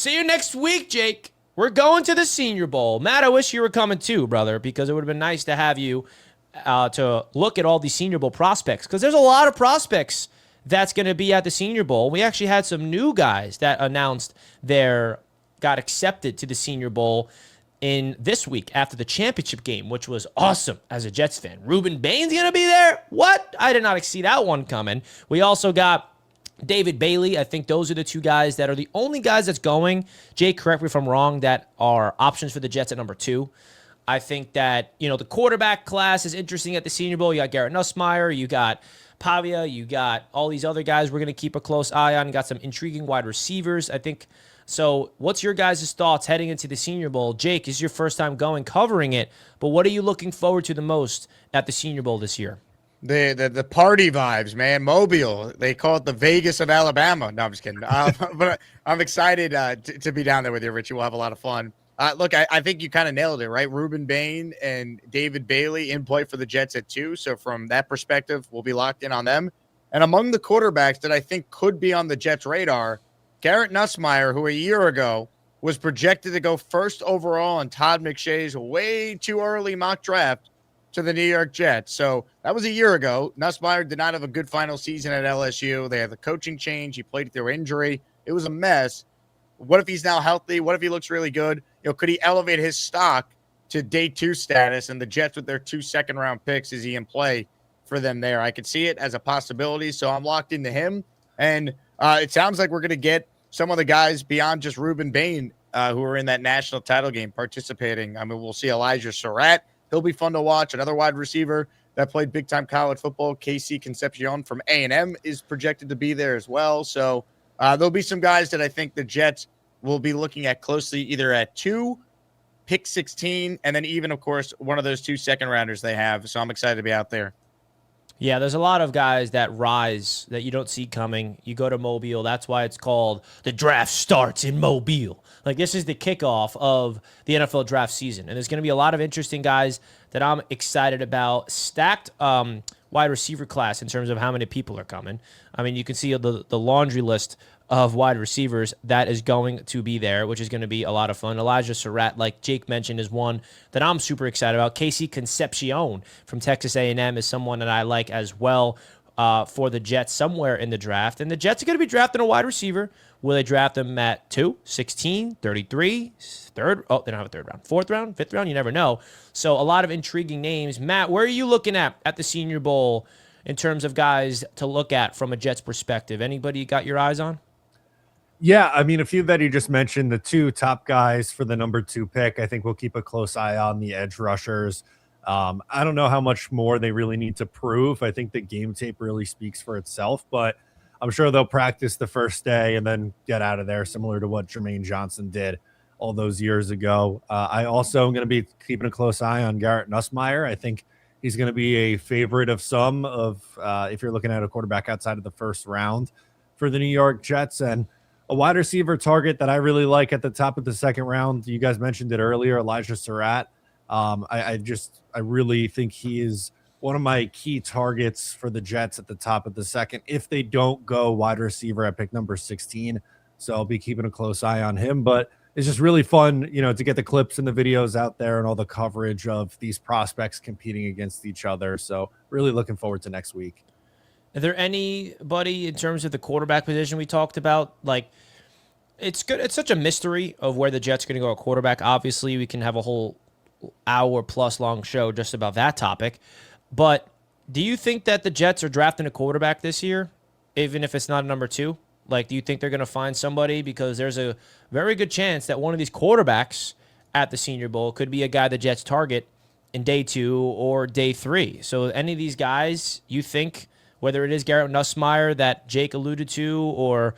See you next week, Jake. We're going to the Senior Bowl. Matt, I wish you were coming too, brother, because it would have been nice to have you to look at all these Senior Bowl prospects, because there's a lot of prospects that's going to be at the Senior Bowl. We actually had some new guys that announced got accepted to the Senior Bowl in this week after the championship game, which was awesome as a Jets fan. Ruben Bain's going to be there? What? I did not see that one coming. We also got David Bailey. I think those are the two guys that are the only guys that's going. Jake, correct me if I'm wrong, that are options for the Jets at number 2. I think that, the quarterback class is interesting at the Senior Bowl. You got Garrett Nussmeier, you got Pavia, you got all these other guys we're going to keep a close eye on. You got some intriguing wide receivers, I think. So what's your guys' thoughts heading into the Senior Bowl? Jake, this is your first time covering it, but what are you looking forward to the most at the Senior Bowl this year? The party vibes, man. Mobile. They call it the Vegas of Alabama. No, I'm just kidding. But I'm excited to be down there with you, Richie. We'll have a lot of fun. Look, I think you kind of nailed it, right? Ruben Bain and David Bailey in play for the Jets at 2. So from that perspective, we'll be locked in on them. And among the quarterbacks that I think could be on the Jets' radar, Garrett Nussmeier, who a year ago was projected to go first overall in Todd McShay's way too early mock draft to the New York Jets. So that was a year ago. Nussmeier did not have a good final season at LSU. They had the coaching change. He played through injury. It was a mess. What if he's now healthy? What if he looks really good? Could he elevate his stock to day 2 status? And the Jets with their 2 second-round picks, is he in play for them there? I could see it as a possibility, so I'm locked into him. And it sounds like we're going to get some of the guys beyond just Ruben Bain who are in that national title game participating. I mean, we'll see Elijah Surratt. He'll be fun to watch. Another wide receiver that played big-time college football, Casey Concepcion from A&M, is projected to be there as well. So there'll be some guys that I think the Jets will be looking at closely, either at 2, pick 16, and then even, of course, one of those 2 second-rounders they have. So I'm excited to be out there. Yeah, there's a lot of guys that rise that you don't see coming. You go to Mobile. That's why it's called the draft starts in Mobile. Like, this is the kickoff of the NFL draft season. And there's going to be a lot of interesting guys that I'm excited about. Stacked wide receiver class in terms of how many people are coming. I mean, you can see the laundry list of wide receivers that is going to be there, which is going to be a lot of fun. Elijah Surratt, like Jake mentioned, is one that I'm super excited about. Casey Concepcion from Texas A&M is someone that I like as well for the Jets somewhere in the draft. And the Jets are going to be drafting a wide receiver. Will they draft them at 2, 16, 33, third? Oh, they don't have a third round. 4th round, 5th round? You never know. So a lot of intriguing names. Matt, where are you looking at the Senior Bowl in terms of guys to look at from a Jets perspective? Anybody you got your eyes on? Yeah, I mean, a few that you just mentioned, the 2 top guys for the number 2 pick. I think we'll keep a close eye on the edge rushers. I don't know how much more they really need to prove. I think the game tape really speaks for itself, but I'm sure they'll practice the first day and then get out of there, similar to what Jermaine Johnson did all those years ago. I also am going to be keeping a close eye on Garrett Nussmeier. I think he's going to be a favorite of some if you're looking at a quarterback outside of the first round for the New York Jets. And a wide receiver target that I really like at the top of the second round, you guys mentioned it earlier, Elijah Surratt. I really think he is one of my key targets for the Jets at the top of the second if they don't go wide receiver at pick number 16. So I'll be keeping a close eye on him. But it's just really fun, to get the clips and the videos out there and all the coverage of these prospects competing against each other. So really looking forward to next week. Are there anybody in terms of the quarterback position we talked about? Like, it's good. It's such a mystery of where the Jets are going to go at quarterback. Obviously, we can have a whole hour-plus long show just about that topic. But do you think that the Jets are drafting a quarterback this year, even if it's not a number 2? Like, do you think they're going to find somebody? Because there's a very good chance that one of these quarterbacks at the Senior Bowl could be a guy the Jets target in day 2 or day 3. So any of these guys, you think, whether it is Garrett Nussmeier that Jake alluded to, or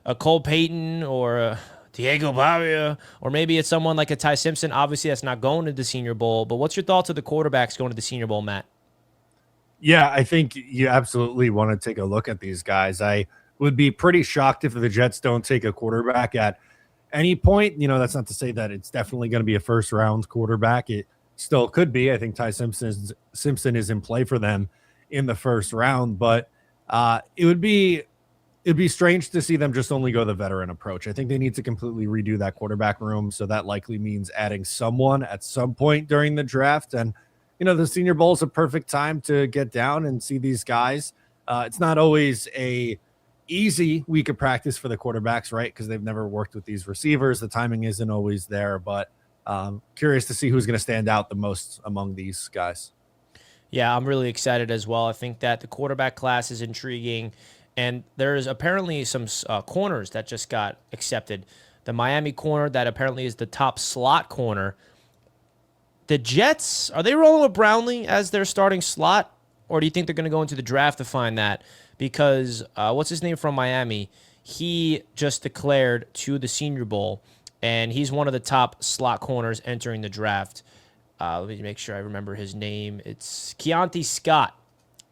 a Cole Payton, or a Diego Pavia, or maybe it's someone like a Ty Simpson. Obviously, that's not going to the Senior Bowl. But what's your thoughts of the quarterbacks going to the Senior Bowl, Matt? Yeah, I think you absolutely want to take a look at these guys. I would be pretty shocked if the Jets don't take a quarterback at any point. That's not to say that it's definitely going to be a first-round quarterback. It still could be. I think Ty Simpson is in play for them in the first round, but it would be it'd be strange to see them just only go the veteran approach. I think they need to completely redo that quarterback room. So that likely means adding someone at some point during the draft. And, the Senior Bowl is a perfect time to get down and see these guys. It's not always a easy week of practice for the quarterbacks, right? Because they've never worked with these receivers. The timing isn't always there, but curious to see who's going to stand out the most among these guys. Yeah, I'm really excited as well. I think that the quarterback class is intriguing. And there's apparently some corners that just got accepted. The Miami corner that apparently is the top slot corner. The Jets, are they rolling with Brownlee as their starting slot? Or do you think they're going to go into the draft to find that? Because what's his name from Miami? He just declared to the Senior Bowl, and he's one of the top slot corners entering the draft. Let me make sure I remember his name. It's Keontae Scott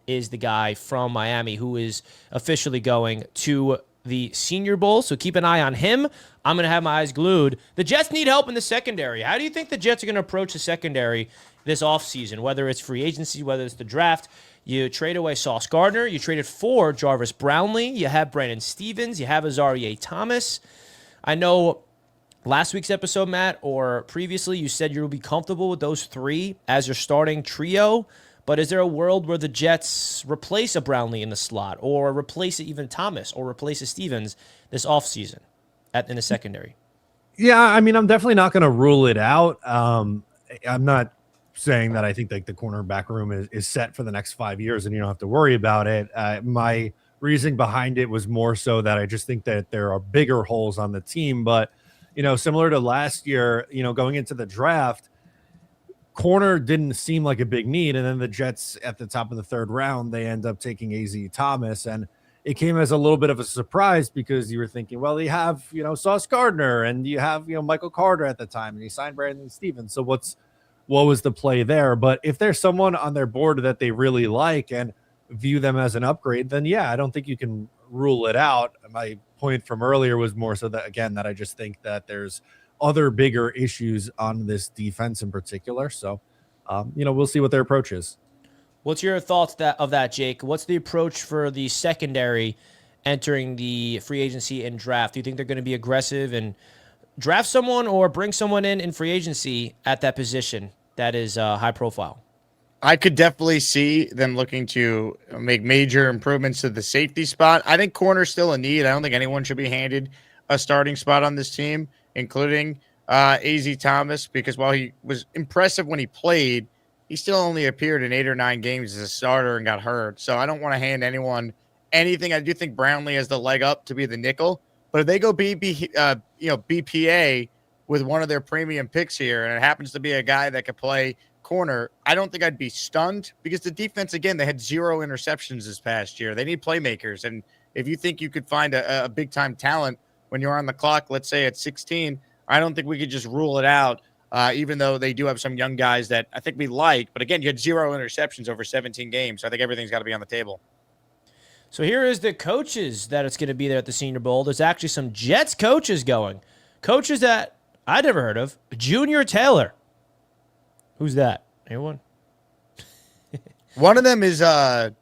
is the guy from Miami who is officially going to the Senior Bowl. So keep an eye on him. I'm going to have my eyes glued. The Jets need help in the secondary. How do you think the Jets are going to approach the secondary this offseason, whether it's free agency, whether it's the draft? You trade away Sauce Gardner. You traded for Jarvis Brownlee. You have Brandon Stevens. You have Azareye'h Thomas. I know last week's episode, Matt, or previously, you said you'll be comfortable with those three as your starting trio. But is there a world where the Jets replace a Brownlee in the slot, or replace even Thomas, or replace a Stevens this offseason in the secondary? Yeah, I mean, I'm definitely not going to rule it out. I'm not saying that I think like the cornerback room is set for the next 5 years and you don't have to worry about it. My reasoning behind it was more so that I just think that there are bigger holes on the team. But, similar to last year, going into the draft, corner didn't seem like a big need. And then the Jets at the top of the third round, they end up taking A.Z. Thomas. And it came as a little bit of a surprise because you were thinking, well, you have, Sauce Gardner and you have, Michael Carter at the time and you signed Brandon Stevens. So what was the play there? But if there's someone on their board that they really like and view them as an upgrade, then yeah, I don't think you can rule it out. My point from earlier was more so that, again, that I just think that there's other bigger issues on this defense in particular. So, we'll see what their approach is. What's your thoughts of that, Jake? What's the approach for the secondary entering the free agency and draft? Do you think they're going to be aggressive and draft someone or bring someone in free agency at that position that is high profile? I could definitely see them looking to make major improvements to the safety spot. I think corner's still a need. I don't think anyone should be handed a starting spot on this team, including A.Z. Thomas, because while he was impressive when he played, he still only appeared in 8 or 9 games as a starter and got hurt. So I don't want to hand anyone anything. I do think Brownlee has the leg up to be the nickel, but if they go BPA with one of their premium picks here, and it happens to be a guy that could play corner, I don't think I'd be stunned because the defense, again, they had 0 interceptions this past year. They need playmakers. And if you think you could find a big time talent when you're on the clock, let's say at 16, I don't think we could just rule it out, even though they do have some young guys that I think we like. But again, you had 0 interceptions over 17 games. So I think everything's got to be on the table. So here is the coaches that it's going to be there at the Senior Bowl. There's actually some Jets coaches going. Coaches that I'd never heard of. Junior Taylor. Who's that? Anyone? One of them is the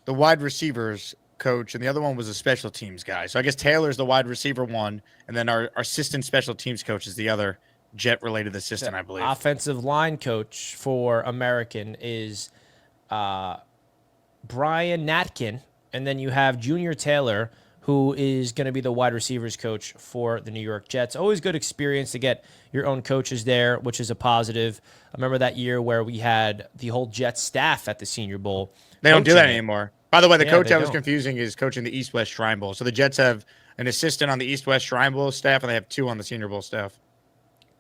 wide receivers coach, and the other one was a special teams guy. So I guess Taylor's the wide receiver one, and then our assistant special teams coach is the other Jet-related assistant, I believe. Offensive line coach for American is Brian Natkin, and then you have Junior Taylor, who is going to be the wide receivers coach for the New York Jets. Always good experience to get your own coaches there, which is a positive. I remember that year where we had the whole Jets staff at the Senior Bowl. They don't do that anymore. By the way, the coach I was don't. confusing is coaching the East-West Shrine Bowl. So the Jets have an assistant on the East-West Shrine Bowl staff, and they have 2 on the Senior Bowl staff.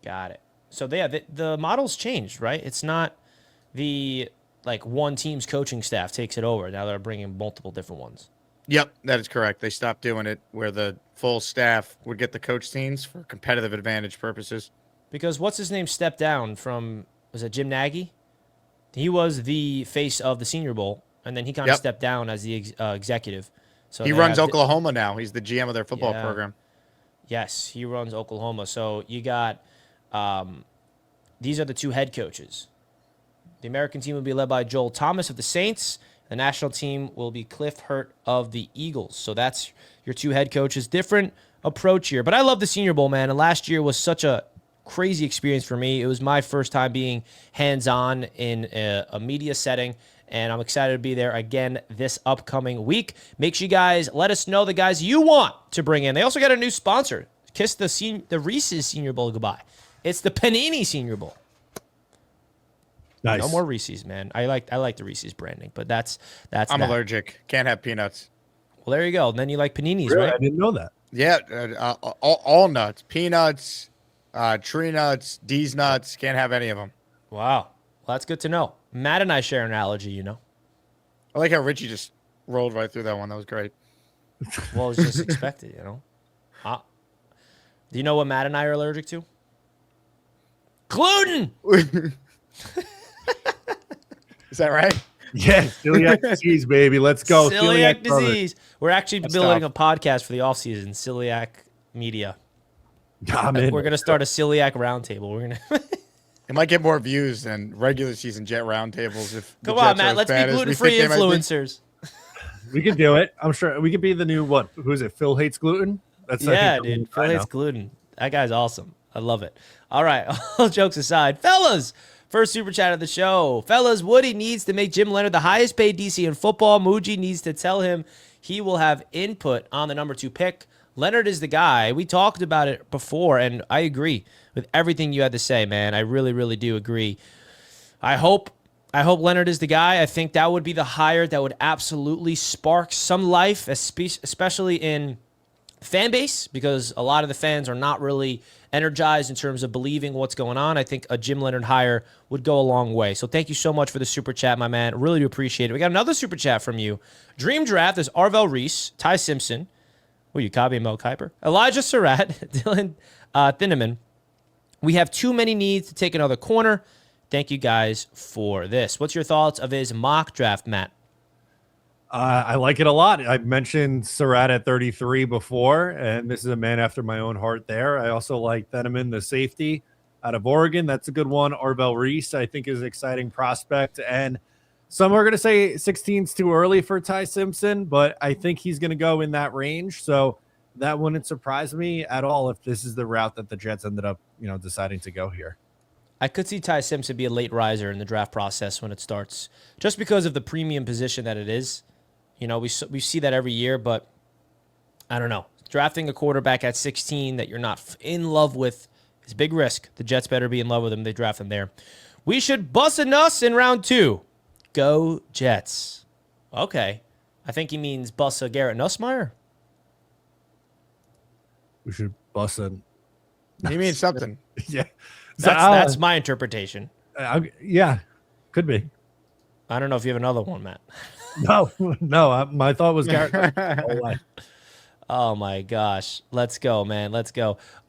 Got it. So the model's changed, right? It's not the one team's coaching staff takes it over. Now they're bringing multiple different ones. Yep, that is correct. They stopped doing it where the full staff would get the coach teams for competitive advantage purposes. Because what's his name stepped down from, was it Jim Nagy? He was the face of the Senior Bowl, and then he kind of stepped down as the executive. So he runs Oklahoma now. He's the GM of their football program. Yes, he runs Oklahoma. So you got these are the 2 head coaches. The American team will be led by Joel Thomas of the Saints. The national team will be Cliff Hurt of the Eagles. So that's your two head coaches. Different approach here. But I love the Senior Bowl, man. And last year was such a crazy experience for me. It was my first time being hands-on in a media setting, and I'm excited to be there again this upcoming week. Make sure you guys let us know the guys you want to bring in. They also got a new sponsor. Kiss the Reese's Senior Bowl goodbye. It's the Panini Senior Bowl. Nice. No more Reese's, man. I like the Reese's branding, but that's I'm that. allergic. Can't have peanuts. Well, there you go. And then you like paninis, Really? right? I didn't know that. Yeah, all nuts, peanuts, tree nuts, D's nuts. Can't have any of them. Wow. Well, that's good to know. Matt and I share an allergy, you know. I like how Richie just rolled right through that one. That was great. Well, it was just expected, you know. Do you know what Matt and I are allergic to? Gluten. Is that right? Yeah, celiac disease, baby. Let's go. Celiac brother. disease. We're actually That's building tough. a podcast for the offseason, Celiac Media. I'm in. We're going to start a celiac roundtable. We're going to It might get more views than regular season Jet roundtables. If the Come on, Jets are Matt. as Let's bad be as we gluten-free think they might be. influencers. We can do it. I'm sure we could be the new what? Who is it? Phil hates gluten. That's I Yeah, think, the dude. one Phil I know. hates gluten. That guy's awesome. I love it. All right. All jokes aside, fellas, first super chat of the show. Fellas, Woody needs to make Jim Leonard the highest paid DC in football. Muji needs to tell him he will have input on the number 2 pick. Leonard is the guy. We talked about it before, and I agree with everything you had to say, man. I really, really do agree. I hope Leonard is the guy. I think that would be the hire that would absolutely spark some life, especially in fan base, because a lot of the fans are not really energized in terms of believing what's going on. I think a Jim Leonard hire would go a long way. So thank you so much for the super chat, my man. Really do appreciate it. We got another super chat from you. Dream draft is Arvell Reese, Ty Simpson. Will you copy Mel Kiper? Elijah Surratt, Dylan Thinneman. We have too many needs to take another corner. Thank you guys for this. What's your thoughts of his mock draft, Matt? I like it a lot. I mentioned Surratt at 33 before, and this is a man after my own heart there. I also like Thieneman, the safety out of Oregon. That's a good one. Arvell Reese, I think, is an exciting prospect. And some are going to say 16's too early for Ty Simpson, but I think he's going to go in that range. So that wouldn't surprise me at all if this is the route that the Jets ended up, deciding to go here. I could see Ty Simpson be a late riser in the draft process when it starts, just because of the premium position that it is. We see that every year, but I don't know. Drafting a quarterback at 16 that you're not in love with is a big risk. The Jets better be in love with him. They draft him there. We should bust a nuss in round 2. Go Jets. Okay. I think he means bust a Garrett Nussmeier. We should bust a... He means something. Yeah. That's my interpretation. Yeah, could be. I don't know if you have another one, Matt. No, my thought was Garrett. Oh my gosh. Let's go, man. Let's go.